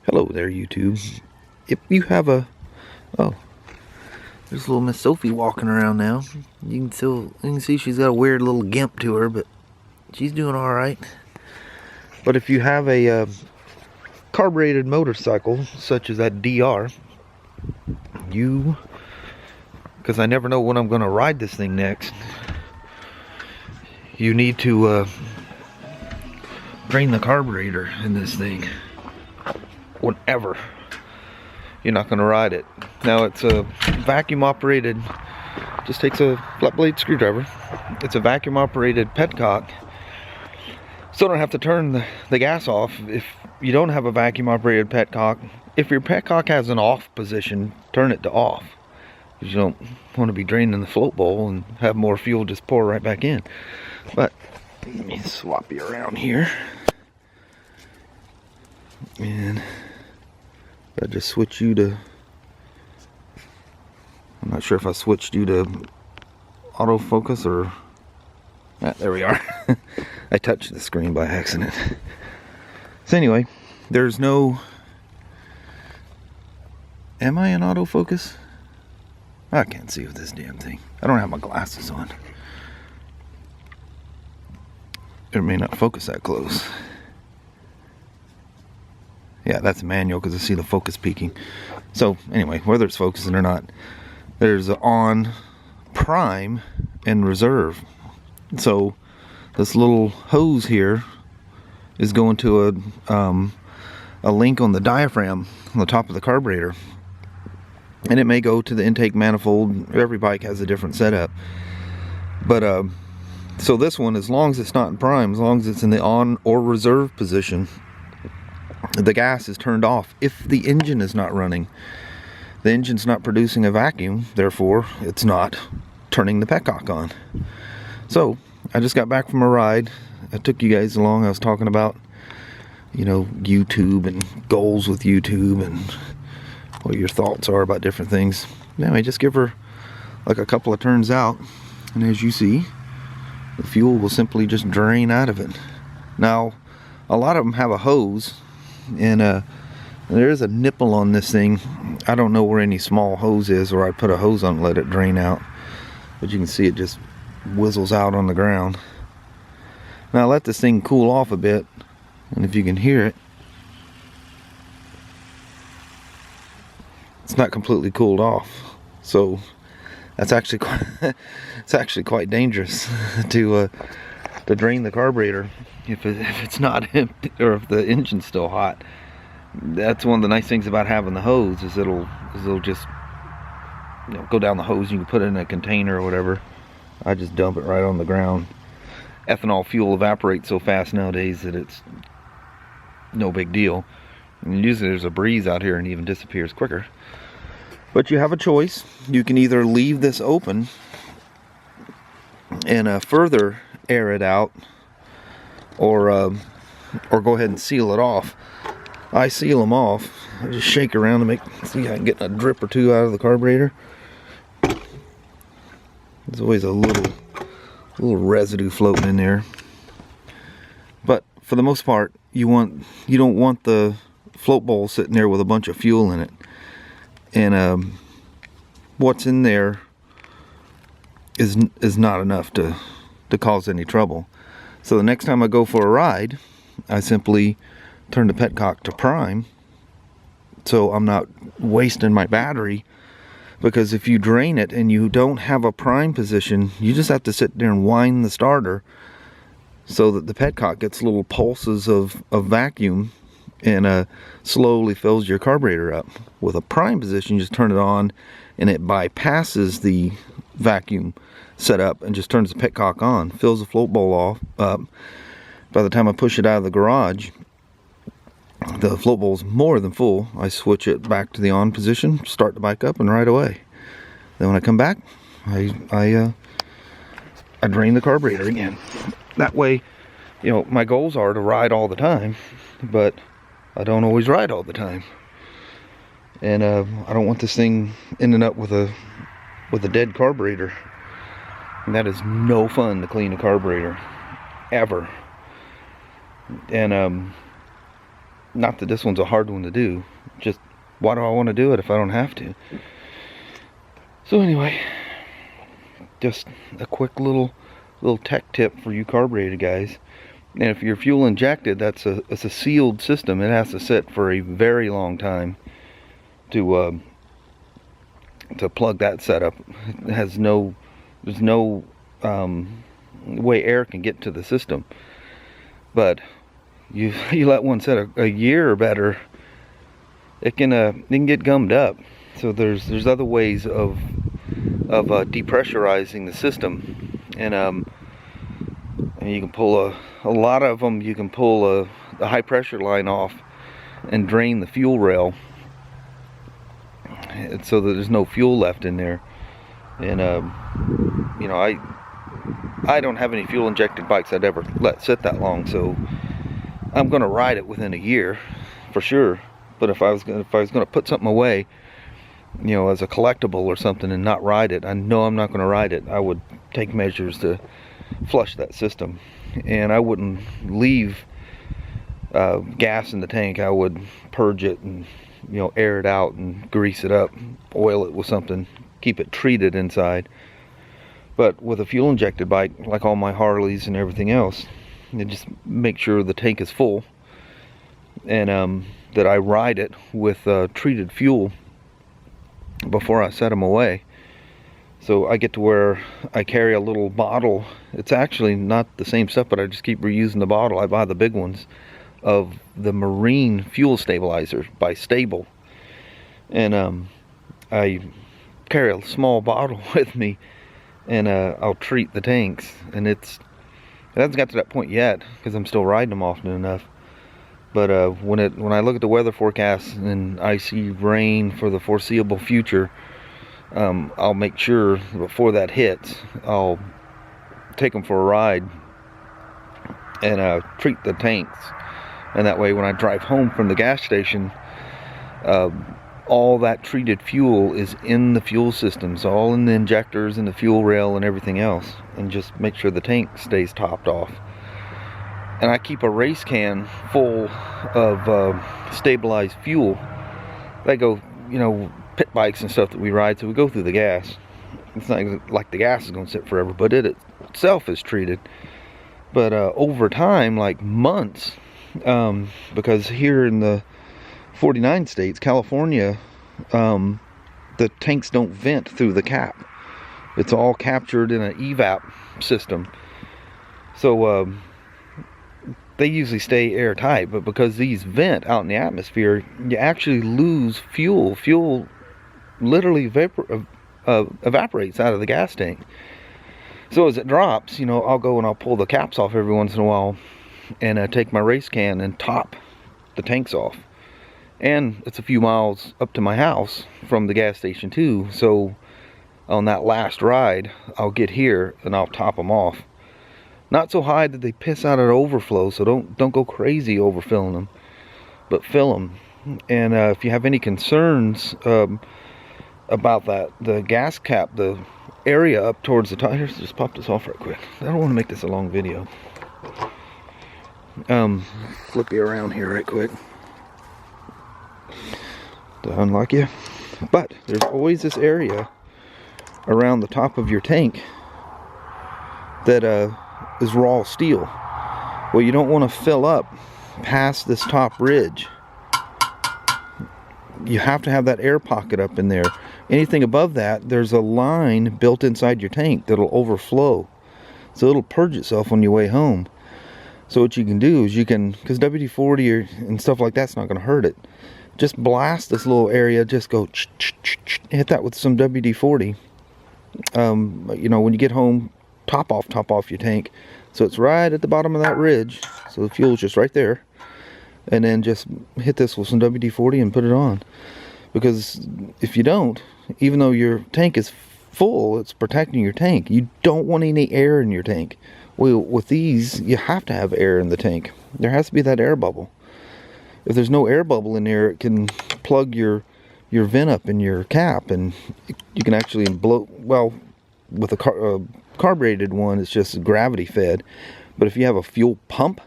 Hello there, YouTube. If you have a... Oh, there's little Miss Sophie walking around now. You can see she's got a weird little gimp to her, but she's doing alright. But if you have a carbureted motorcycle, such as that DR, because I never know when I'm going to ride this thing next, you need to drain the carburetor in this thing whenever you're not going to ride it. Now it's a vacuum operated, just takes a flat blade screwdriver. It's a vacuum operated petcock, so don't have to turn the gas off if you don't have a vacuum operated petcock. If your petcock has an off position, turn it to off, because you don't want to be draining the float bowl and have more fuel just pour right back in. But let me swap you around here, and I just switch you to, I'm not sure if I switched you to autofocus or, there we are. I touched the screen by accident. So anyway, there's no, am I in autofocus? I can't see with this damn thing. I don't have my glasses on. It may not focus that close. Yeah, that's manual because I see the focus peaking. So anyway, whether it's focusing or not, there's on, prime, and reserve. So this little hose here is going to a link on the diaphragm on the top of the carburetor, and it may go to the intake manifold. Every bike has a different setup, but so this one, as long as it's not in prime, as long as it's in the on or reserve position, the gas is turned off if the engine is not running. The engine's not producing a vacuum, therefore it's not turning the petcock on. So I just got back from a ride. I took you guys along. I was talking about, you know, YouTube and goals with YouTube and what your thoughts are about different things. Anyway, just give her like a couple of turns out, and as you see, the fuel will simply just drain out of it. Now, a lot of them have a hose, and there is a nipple on this thing. I don't know where any small hose is, or I put a hose on and let it drain out, but you can see it just whistles out on the ground. Now let this thing cool off a bit, and if you can hear it, it's not completely cooled off. So that's actually quite, it's actually quite dangerous to drain the carburetor if it's not empty, or if the engine's still hot. That's one of the nice things about having the hose, is it'll just, you know, go down the hose. You can put it in a container or whatever. I just dump it right on the ground. Ethanol fuel evaporates so fast nowadays that it's no big deal. And usually there's a breeze out here and it even disappears quicker. But you have a choice. You can either leave this open and further air it out, or go ahead and seal it off. I seal them off. I just shake around to see if I can get a drip or two out of the carburetor. There's always a little residue floating in there. But for the most part, you don't want the float bowl sitting there with a bunch of fuel in it. And what's in there is not enough to cause any trouble. So the next time I go for a ride, I simply turn the petcock to prime, so I'm not wasting my battery. Because if you drain it and you don't have a prime position, you just have to sit there and wind the starter so that the petcock gets little pulses of vacuum and slowly fills your carburetor up. With a prime position, you just turn it on and it bypasses the vacuum setup and just turns the petcock on, fills the float bowl up. By the time I push it out of the garage, the float bowl's more than full. I switch it back to the on position, start the bike up, and right away. Then when I come back, I drain the carburetor again. That way, you know, my goals are to ride all the time, but I don't always ride all the time. And I don't want this thing ending up with a dead carburetor. And that is no fun to clean a carburetor, ever. And Not that this one's a hard one to do, just why do I want to do it if I don't have to? So anyway, just a quick little tech tip for you carbureted guys. And if you're fuel injected, it's a sealed system. It has to sit for a very long time to plug that setup. It has there's no way air can get to the system. But you let one set a year or better, it can get gummed up. So there's other ways of depressurizing the system, and you can pull a lot of them. You can pull the high pressure line off and drain the fuel rail, so that there's no fuel left in there. And you know, I don't have any fuel injected bikes I'd ever let sit that long, so I'm gonna ride it within a year for sure. But if I was gonna put something away, you know, as a collectible or something, and not ride it, I know I'm not gonna ride it, I would take measures to flush that system. And I wouldn't leave gas in the tank. I would purge it and, you know, air it out and grease it up, oil it with something, keep it treated inside. But with a fuel injected bike, like all my Harleys and everything else, you just make sure the tank is full, and that I ride it with treated fuel before I set them away. So I get to where I carry a little bottle. It's actually not the same stuff, but I just keep reusing the bottle. I buy the big ones of the marine fuel stabilizer by Stable, and I carry a small bottle with me, and I'll treat the tanks. And it hasn't got to that point yet because I'm still riding them often enough. But when I look at the weather forecast and I see rain for the foreseeable future, I'll make sure before that hits, I'll take them for a ride and treat the tanks. And that way when I drive home from the gas station, all that treated fuel is in the fuel systems, all in the injectors and the fuel rail and everything else, and just make sure the tank stays topped off. And I keep a race can full of stabilized fuel. They go, you know, pit bikes and stuff that we ride, so we go through the gas. It's not like the gas is going to sit forever, but it itself is treated. But over time, like months, because here in the 49 states, California, the tanks don't vent through the cap. It's all captured in an evap system. So they usually stay airtight, but because these vent out in the atmosphere, you actually lose fuel. Fuel literally evaporates out of the gas tank. So as it drops, you know, I'll go and I'll pull the caps off every once in a while, and take my race can and top the tanks off. And it's a few miles up to my house from the gas station too, so on that last ride I'll get here and I'll top them off. Not so high that they piss out at overflow, so don't go crazy overfilling them, but fill them. And if you have any concerns about that, the gas cap, the area up towards the top, here's, just pop this off right quick. I don't want to make this a long video. Flip you around here right quick to unlock you. But there's always this area around the top of your tank that is raw steel. Well, you don't want to fill up past this top ridge. You have to have that air pocket up in there. Anything above that, there's a line built inside your tank that'll overflow, so it'll purge itself on your way home. So what you can do is because WD-40 and stuff like that's not going to hurt it, just blast this little area, just go hit that with some WD-40. You know, when you get home, top off your tank, so it's right at the bottom of that ridge, so the fuel's just right there. And then just hit this with some WD-40 and put it on. Because if you don't, even though your tank is full, it's protecting your tank. You don't want any air in your tank. Well, with these, you have to have air in the tank. There has to be that air bubble. If there's no air bubble in there, it can plug your vent up in your cap, and you can actually blow. Well, with a carbureted one, it's just gravity fed. But if you have a fuel pump,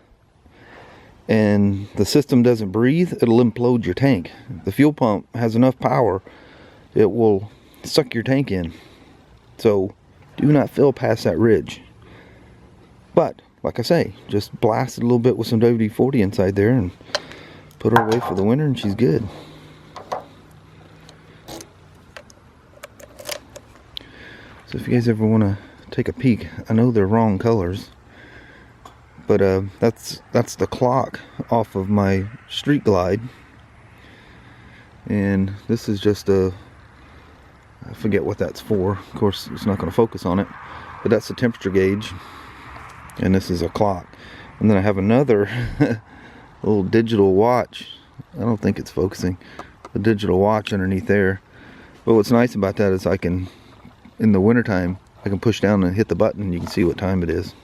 and the system doesn't breathe, it'll implode your tank. The fuel pump has enough power, it will suck your tank in. So do not fill past that ridge. But like I say, just blast it a little bit with some WD-40 inside there and put her away for the winter, and she's good. So if you guys ever want to take a peek, I know they're wrong colors, but that's the clock off of my Street Glide, and this is just a, I forget what that's for. Of course, it's not going to focus on it, but that's the temperature gauge, and this is a clock. And then I have another little digital watch. I don't think it's focusing. A digital watch underneath there. But what's nice about that is I can, in the wintertime, I can push down and hit the button and you can see what time it is.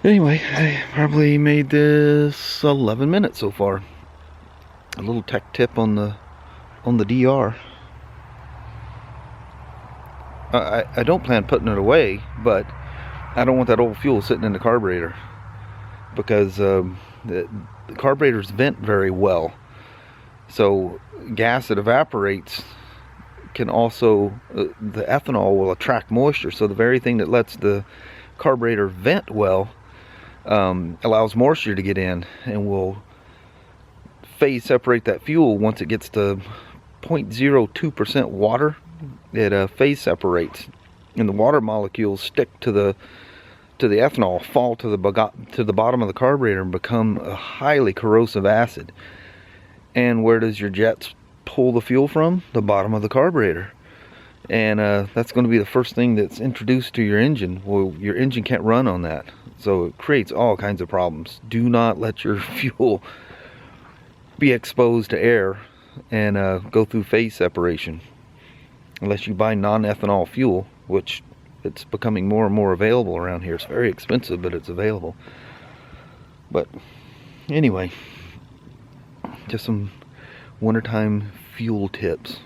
Anyway, I probably made this 11 minutes so far. A little tech tip on the DR. I don't plan putting it away, but I don't want that old fuel sitting in the carburetor, because the carburetors vent very well. So gas that evaporates can also, the ethanol will attract moisture. So the very thing that lets the carburetor vent well allows moisture to get in and will phase separate that fuel. Once it gets to 0.02% water, it phase separates, and the water molecules stick to the ethanol, fall to the bottom of the carburetor and become a highly corrosive acid. And where does your jets pull the fuel from? The bottom of the carburetor. And that's going to be the first thing that's introduced to your engine. Well, your engine can't run on that, so it creates all kinds of problems. Do not let your fuel be exposed to air and go through phase separation, unless you buy non-ethanol fuel, which it's becoming more and more available around here. It's very expensive, but it's available. But anyway, just some wintertime fuel tips.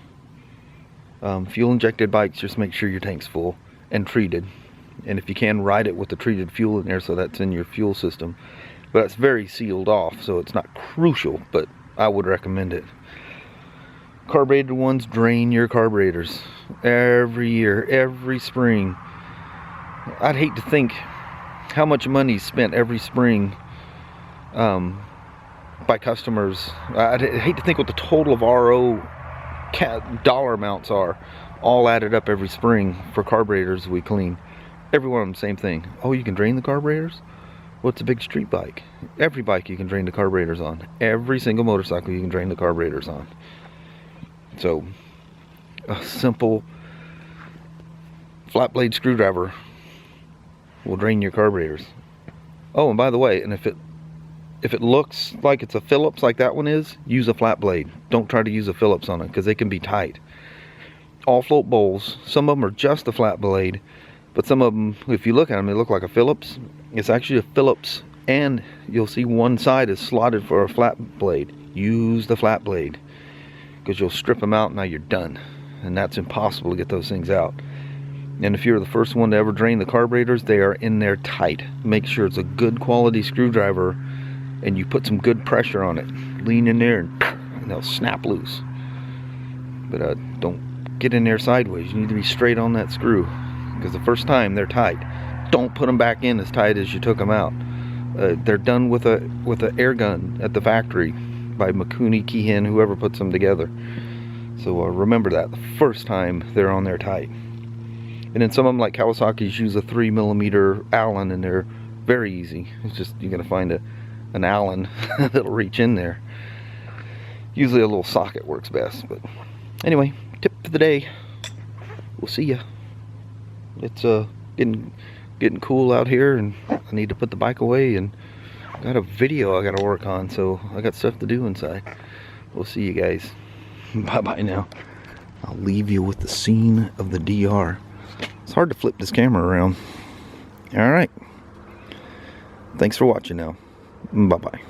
Fuel injected bikes, just make sure your tank's full and treated, and if you can, ride it with the treated fuel in there so that's in your fuel system. But it's very sealed off, so it's not crucial, but I would recommend it. Carbureted ones, drain your carburetors every year, every spring. I'd hate to think how much money is spent every spring by customers. I'd hate to think what the total of RO dollar amounts are, all added up every spring for carburetors we clean. Every one of them, same thing. Oh, you can drain the carburetors? Well, it's a big street bike. Every bike you can drain the carburetors on. Every single motorcycle you can drain the carburetors on. So a simple flat blade screwdriver will drain your carburetors. Oh, and by the way, and if it looks like it's a Phillips like that one is, use a flat blade. Don't try to use a Phillips on it, because they can be tight. All float bowls, some of them are just a flat blade, but some of them, if you look at them, they look like a Phillips. It's actually a Phillips, and you'll see one side is slotted for a flat blade. Use the flat blade, because you'll strip them out and now you're done, and that's impossible to get those things out. And if you're the first one to ever drain the carburetors, they are in there tight. Make sure it's a good quality screwdriver and you put some good pressure on it. Lean in there and they'll snap loose. But don't get in there sideways. You need to be straight on that screw, because the first time they're tight. Don't put them back in as tight as you took them out. They're done with a air gun at the factory by Makuni, Keehan, whoever puts them together. So remember that the first time they're on there tight. And then some of them, like Kawasaki's, use a 3mm Allen, and they're very easy. It's just you're gonna find an Allen that'll reach in there. Usually a little socket works best. But anyway, tip for the day. We'll see ya. It's getting cool out here, and I need to put the bike away, and got a video I gotta work on, so I got stuff to do inside. We'll see you guys. Bye bye now. I'll leave you with the scene of the DR. It's hard to flip this camera around. Alright. Thanks for watching now. Bye bye.